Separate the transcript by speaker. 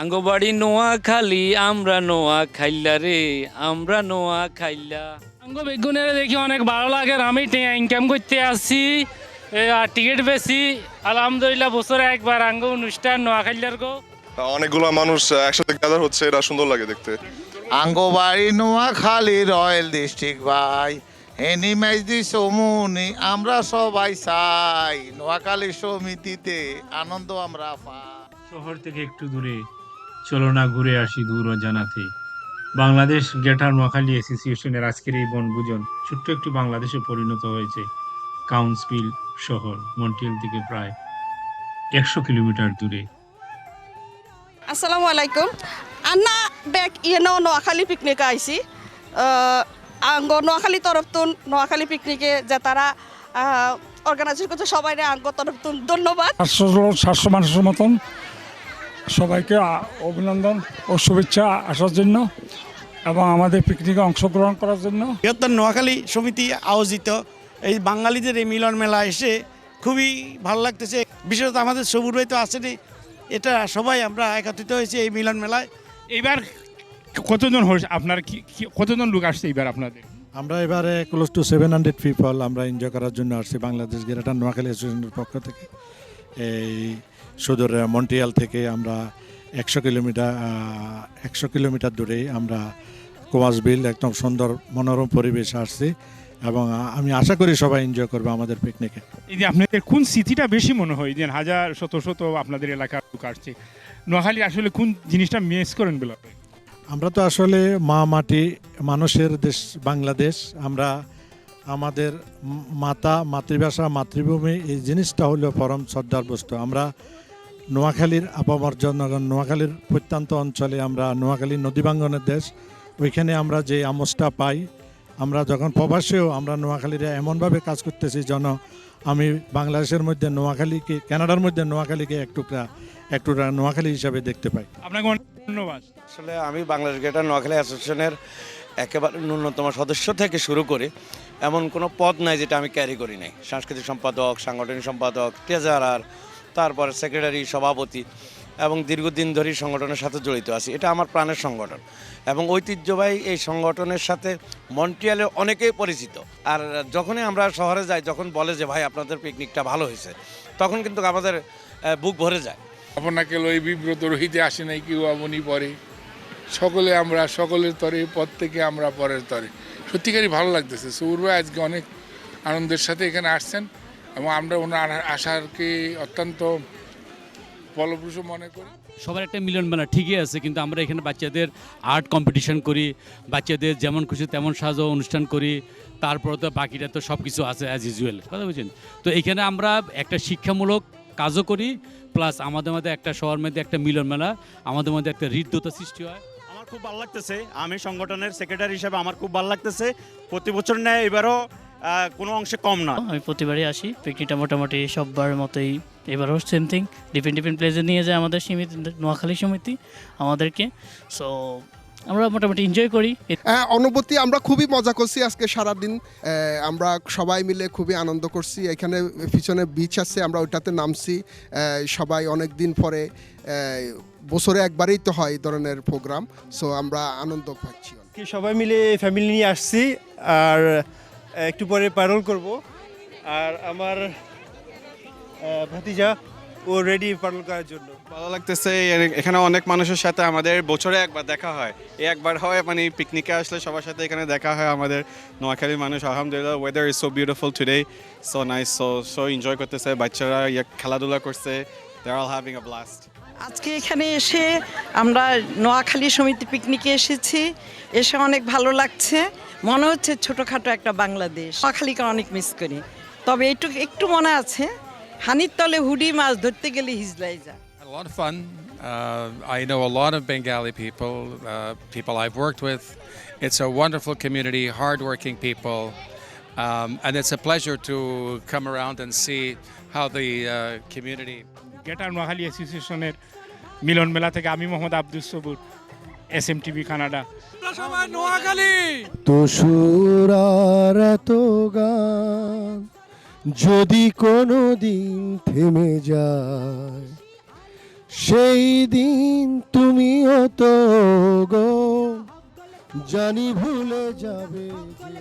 Speaker 1: আঙ্গবাড়ি নোয়া খালি আমরা নোয়া খাইল্লা রে, আমরা নোয়া খাইল্লা।
Speaker 2: আঙ্গ বেগুনের দেখি অনেক ভালো লাগে, আমি ইনকাম করতে আসছি আর টিকিট বেশি। আলহামদুলিল্লাহ বছরে একবার আঙ্গ অনুষ্ঠান নোয়াখাইলার গো।
Speaker 3: অনেকগুলো মানুষ একসাথে গ্যাদার হচ্ছে, এটা সুন্দর লাগে দেখতে।
Speaker 4: আঙ্গবাড়ি নোয়াখালী রয়্যাল ডিস্ট্রিক্ট ভাই, এনি ম্যাচ দি সমুনি আমরা সবাই চাই, নোয়াখালী সমিতিতে আনন্দ আমরা পাই।
Speaker 5: শহর থেকে একটু দূরে চলো না ঘুরে আসি দূর অজানাতে। বাংলাদেশ গ্রেটার নোয়াখালী অ্যাসোসিয়েশনের আজকের এই বনভোজন ছোট্ট একটি বাংলাদেশে পরিণত হয়েছে। কাউন্সিল শহর মন্ট্রিয়াল থেকে প্রায় 100 কিলোমিটার দূরে।
Speaker 6: আসসালামু আলাইকুম। আন্না ব্যাক ইয়েনো নোয়াখালী পিকনিক আইসি আঙ্গ নোয়াখালী তরফতুন নোয়াখালী পিকনিকে যে তারা অর্গানাইজেশন করছে সবাই আঙ্গ তরফতুন ধন্যবাদ।
Speaker 7: 700 মানুষের মতন সবাইকে অভিনন্দন ও শুভেচ্ছা আসার জন্য এবং আমাদের পিকনিকে অংশগ্রহণ করার জন্য।
Speaker 8: বৃহত্তর নোয়াখালী সমিতি আয়োজিত এই বাঙালিদের এই মিলন মেলা এসে খুবই ভালো লাগতেছে। বিশেষত আমাদের সবুর ভাই তো আসেনি, এটা সবাই আমরা একত্রিত হয়েছি এই মিলন মেলায়।
Speaker 9: এইবার কতজন আপনার কতজন লোক আসছে এইবার আপনাদের?
Speaker 10: আমরা এবারে ক্লোজ টু 700 পিপল আমরা এনজয় করার জন্য আসছি বাংলাদেশ গ্রেটার নোয়াখালী অ্যাসোসিয়েশনের পক্ষ থেকে। এই সুদূর মন্ট্রিয়াল থেকে আমরা 100 কিলোমিটার দূরে আমরা কোমাসবিল একদম সুন্দর মনোরম পরিবেশে আসছি এবং আমি আশা করি সবাই এনজয় করবে আমাদের পিকনিকে।
Speaker 9: এই যে আপনাদের কোন স্মৃতিটা বেশি মনে হয় যে হাজার শত শত আপনাদের এলাকার লোক আসছে, নোয়াখালী আসলে কোন জিনিসটা মিস করেন বলে?
Speaker 10: আমরা তো আসলে মা মাটি মানুষের দেশ বাংলাদেশ, আমরা আমাদের মাতৃভাষা মাতৃভূমি এই জিনিসটা হলো পরম শ্রদ্ধার বস্তু। আমরা নোয়াখালীর আপামর জনগণ, নোয়াখালীর প্রত্যন্ত অঞ্চলে, আমরা নোয়াখালী নদীবাঙ্গনের দেশ, ওইখানে আমরা যে আমেজটা পাই, আমরা যখন প্রবাসেও আমরা নোয়াখালীর এমনভাবে কাজ করতেছি যেন আমি বাংলাদেশের মধ্যে নোয়াখালীকে, কানাডার মধ্যে নোয়াখালীকে এক টুকরা নোয়াখালী হিসাবে দেখতে পাই।
Speaker 9: আপনাকে অনেক ধন্যবাদ।
Speaker 8: আসলে আমি বাংলাদেশ গ্রেটার নোয়াখালী অ্যাসোসিয়েশনের একেবারে ন্যূনতম সদস্য থেকে শুরু করে এমন কোনো পদ নাই যেটা আমি ক্যারি করি নাই। সাংস্কৃতিক সম্পাদক, সাংগঠনিক সম্পাদক, ট্রেজারার, তারপর সেক্রেটারি, সভাপতি এবং দীর্ঘদিন ধরেই সংগঠনের সাথে জড়িত আছি। এটা আমার প্রাণের সংগঠন এবং ঐতিহ্যবাহী এই সংগঠনের সাথে মন্ট্রিয়ালে অনেকেই পরিচিত। আর যখনই আমরা শহরে যাই, যখন বলে যে ভাই আপনাদের পিকনিকটা ভালো হয়েছে, তখন কিন্তু আমাদের বুক ভরে যায়।
Speaker 11: আপনাকে লই বিব্রত রহিতে আসে নাই কেউ আমনি পরে, সকলে আমরা সকলের তরে, পর থেকে আমরা পরের তরে। সত্যিকারই ভালো লাগতেছে। সৌর ভাই আজকে অনেক আনন্দের সাথে এখানে আসছেন এবং আমরা ওনার আশাকে অত্যন্ত ফলপ্রসূ মনে করি।
Speaker 2: সবার একটা মিলন মেলা ঠিকই আছে, কিন্তু আমরা এখানে বাচ্চাদের আর্ট কম্পিটিশন করি, বাচ্চাদের যেমন খুশি তেমন সাজো অনুষ্ঠান করি, তারপরে তো বাকিটা তো সব কিছু আছে অ্যাজ ইউজুয়াল, কথা বুঝছেন? তো এখানে আমরা একটা শিক্ষামূলক কাজও করি, প্লাস আমাদের মধ্যে একটা সবার মধ্যে একটা মিলন মেলা, আমাদের মধ্যে একটা হৃদ্যতা সৃষ্টি হয়।
Speaker 8: আমার খুব ভালো লাগতেছে, আমি সংগঠনের সেক্রেটারি হিসেবে আমার খুব ভালো লাগতেছে। প্রতি বছর নেয়, এবারও কোনো অংশে কম না।
Speaker 12: আমি প্রতিবারই আসি, পিকনিকটা মোটামুটি সববার মতোই এবারও সেম থিং, ডিফারেন্ট প্লেসে নিয়ে যায় আমাদের সমিতি, নোয়াখালী সমিতি আমাদেরকে। সো আমরা মোটামুটি এনজয় করি।
Speaker 13: অনুভূতি আমরা খুবই মজা করছি আজকে সারাদিন, আমরা সবাই মিলে খুবই আনন্দ করছি। এখানে পিছনে বিচ আছে, আমরা ওইটাতে নামছি সবাই অনেক দিন পরে। বছরে একবারই তো হয় এই ধরনের প্রোগ্রাম, সো আমরা আনন্দ পাচ্ছি।
Speaker 8: সবাই মিলে ফ্যামিলি নিয়ে আসছি, আর একটু পরে প্যারোল করব। আর আমার ভাতিজা ও রেডি প্যারোল করার জন্য।
Speaker 14: ভালো লাগতেছে, এখানে অনেক মানুষের সাথে আমাদের বছরে একবার দেখা হয়। এই একবার হয় মানে পিকনিকে আসলে সবার সাথে এখানে দেখা হয় আমাদের নোয়াখালীর মানুষ। আলহামদুলিল্লাহ, weather is so beautiful today, so nice, so enjoy করতেছে। বাচ্চারা খেলাধুলা করছে, দে আর অল হ্যাভিং আ ব্লাস্ট।
Speaker 6: আজকে এখানে এসে আমরা নোয়াখালী সমিতি পিকনিকে এসেছি, এসে অনেক ভালো লাগছে। মনে হচ্ছে ছোটোখাটো একটা বাংলাদেশ। নোয়াখালীকে অনেক মিস করি, তবে একটু মনে আছে হানির তলে হুডি মাছ ধরতে গেলে হিজলাই যা।
Speaker 15: A lot of fun. I know a lot of Bengali people, people I've worked with. It's a wonderful community, hardworking people, and it's a pleasure to come around and see how the community.
Speaker 9: Greater Noakhali অ্যাসোসিয়েশনের মিলন মেলা থেকে আমি মোহাম্মদ আব্দুল সবুর, SMTV Canada.
Speaker 11: সবাই নোয়াখালী
Speaker 4: তো সুর আর এত গান যদি কোনো দিন থেমে যায়,
Speaker 10: সেই দিন তুমিও তো গো জানি ভুলে যাবে যে